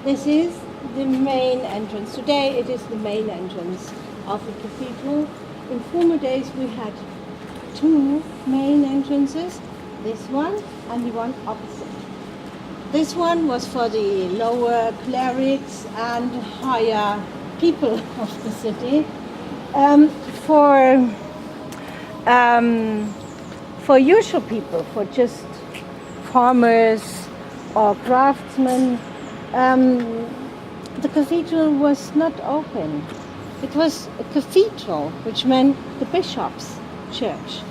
This is the main entrance. Today it is the main entrance of the cathedral. In former days we had two main entrances, this one and the one opposite. This one was for the lower clerics and higher people of the city. For usual people, for just farmers or craftsmen, the cathedral was not open. It was a cathedral, which meant the bishop's church,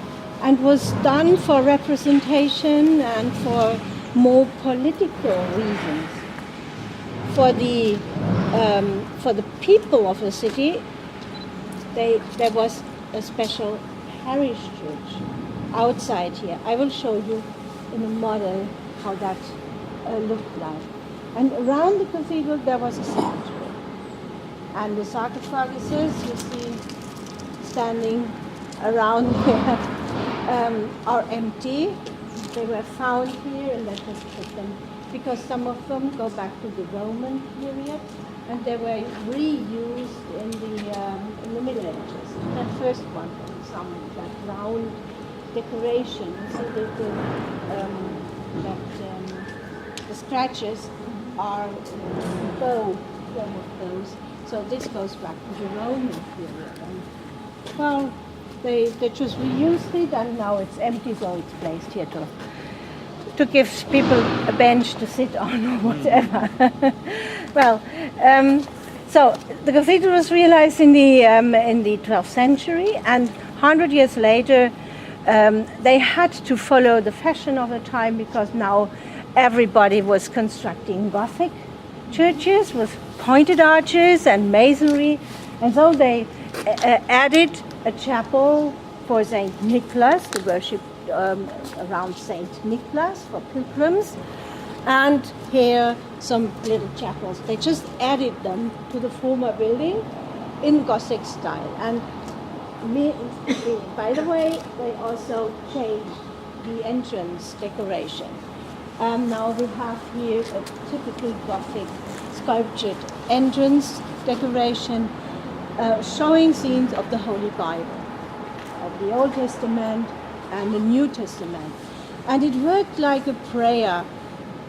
and was done for representation and for more political reasons. For the people of the city, there was a special parish church outside here. I will show you in a model how that looked like. And around the cathedral there was a cemetery. And the sarcophaguses you see standing around here are empty. They were found here and that was put them, because some of them go back to the Roman period and they were reused in the Middle Ages. That first one, for example, that round decoration, you see the scratches are bow, some of those. So this goes back to the Roman period. And, well, they just reused it and now it's empty, so it's placed here to give people a bench to sit on or whatever. Well, so the cathedral was realized in the 12th century, and 100 years later they had to follow the fashion of the time, because now everybody was constructing Gothic churches with pointed arches and masonry, and so they added a chapel for St. Nicholas, to worship around St. Nicholas for pilgrims, and here some little chapels. They just added them to the former building in Gothic style. And by the way, they also changed the entrance decoration. Now we have here a typical Gothic sculptured entrance decoration showing scenes of the Holy Bible, of the Old Testament and the New Testament. And it worked like a prayer,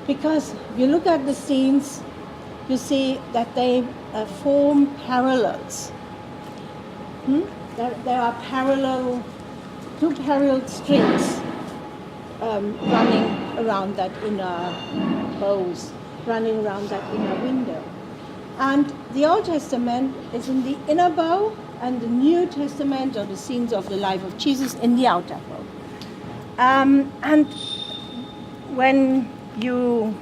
because if you look at the scenes, you see that they form parallels. There are two parallel strings running around that inner bows, running around that inner window. And the Old Testament is in the inner bow, and the New Testament, or the scenes of the life of Jesus, in the outer bow. And when you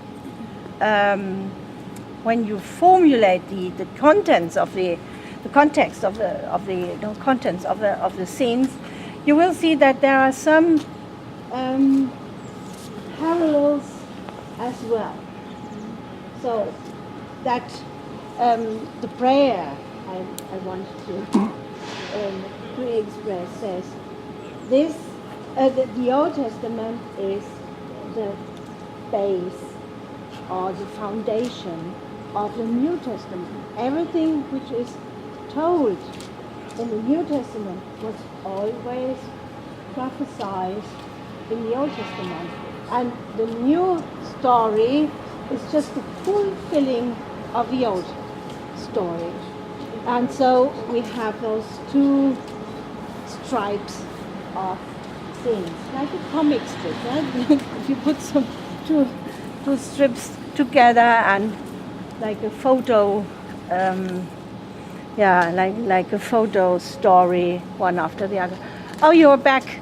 formulate the contents of the context of the contents of the scenes, you will see that there are some parallels as well. So that the prayer I want to express says this: the Old Testament is the base or the foundation of the New Testament. Everything which is told in the New Testament was always prophesied in the Old Testament, and the new story is just the fulfilling of the old story. And so we have those two stripes of things, like a comic strip, right? If you put two strips together, and like a photo, like a photo story, one after the other. Oh, you're back.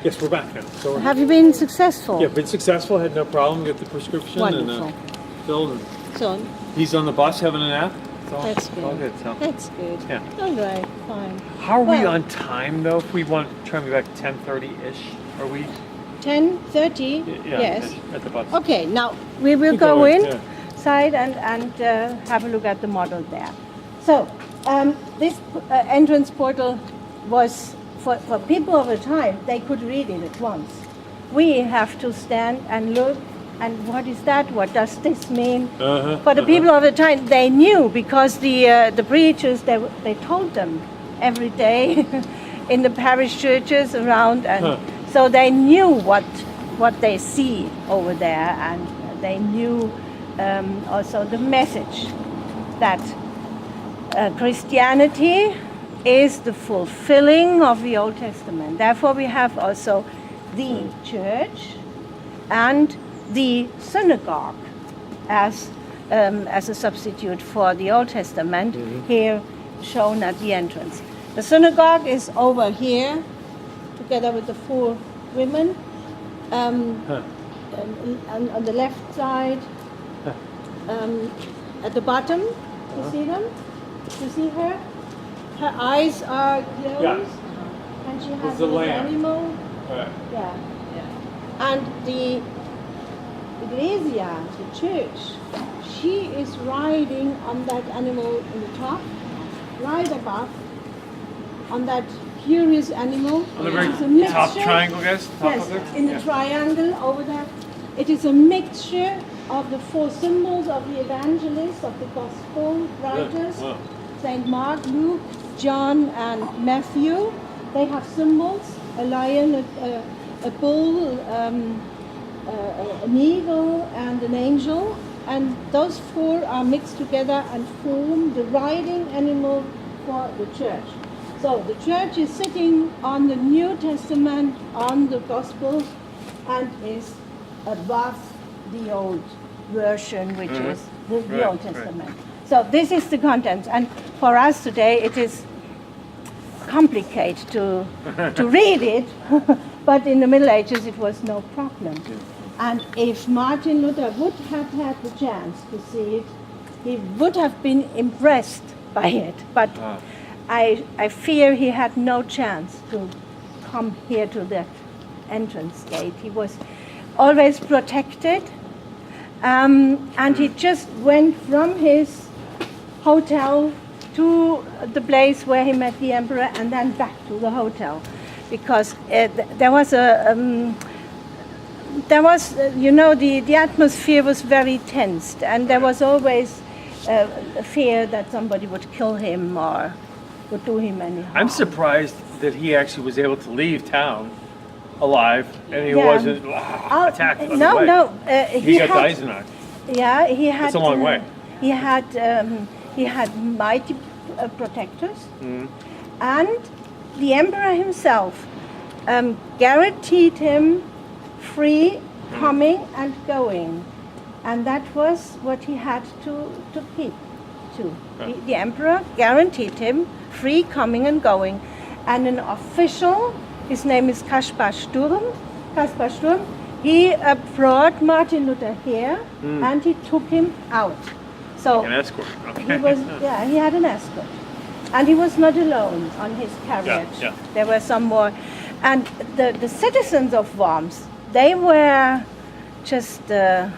Yes, we're back now. So have you been successful? Yeah, been successful. Had no problem. Get the prescription. Wonderful. And filled. And So he's on the bus having a nap. that's good. All good. So. That's good. Yeah. All right, fine. How are we Well, on time though? If we want to try and be back 10:30-ish, are we? 10:30? Yeah. Yes. At the bus. Okay, now we will Keep go going, inside and have a look at the model there. So this entrance portal was for people of the time. They could read it at once. We have to stand and look And what is that? What does this mean? Uh-huh, For the people of the time, they knew because the preachers they told them every day in the parish churches around, and so they knew what they see over there, and they knew also the message that Christianity is the fulfilling of the Old Testament. Therefore, we have also the church and the synagogue as a substitute for the Old Testament, here shown at the entrance. The synagogue is over here, together with the 4 women. And on the left side, at the bottom, you see them? You see her? Her eyes are closed, and she has the an lamb. animal. Yeah. And the Iglesia, the church, she is riding on that animal in the top, right above, on that curious animal. On the It very is a top mixture. triangle, guys? Top Yes, of there? in the triangle over there. It is a mixture of the 4 symbols of the evangelists, of the gospel writers, Wow. St. Mark, Luke, John, and Matthew. They have symbols, a lion, a bull, an eagle, and an angel. And those 4 are mixed together and form the riding animal for the church. So the church is sitting on the New Testament, on the Gospels, and is above the old version, which is the Right, Old right. Testament. So this is the content. And for us today, it is complicated to read it, but in the Middle Ages, it was no problem. And if Martin Luther would have had the chance to see it, he would have been impressed by it. But I fear he had no chance to come here to that entrance gate. He was always protected, and he just went from his hotel to the place where he met the emperor, and then back to the hotel, because the atmosphere was very tensed, and there was always a fear that somebody would kill him or would do him any harm. I'm surprised that he actually was able to leave town alive and he Yeah. wasn't attacked on the way. No. He got the Eisenach. Yeah, he had. That's a long way. He had mighty protectors, and the emperor himself guaranteed him free coming and going, and that was what he had to keep to. The emperor guaranteed him free coming and going, and an official, his name is Kaspar Sturm. He brought Martin Luther here, and he took him out. So An escort. Okay. he had an escort, and he was not alone on his carriage. Yeah. There were some more, and the citizens of Worms, they were just they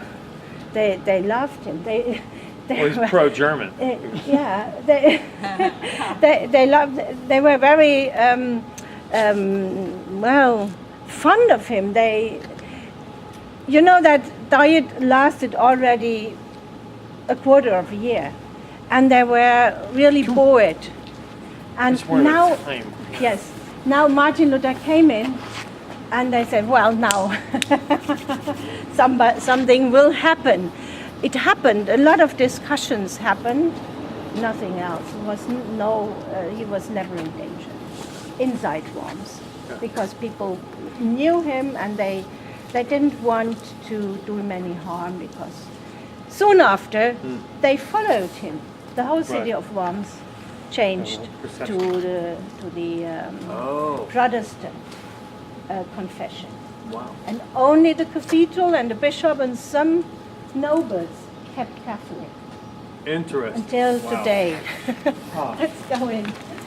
loved him. They Well, he's were- pro-German. yeah, they loved. They were very fond of him. That diet lasted already a quarter of a year, and they were really bored. And Just weren't now, a time. yes, now Martin Luther came in, and they said, well, now something will happen. It happened. A lot of discussions happened. Nothing else. He was never in danger inside Worms, because people knew him, and they didn't want to do him any harm, because soon after they followed him. The whole city Right. of Worms changed Perception. to the Oh, Protestant confession. wow. And only the cathedral and the bishop and some nobles kept Catholic Interesting. until Wow. today. Huh. Let's go in.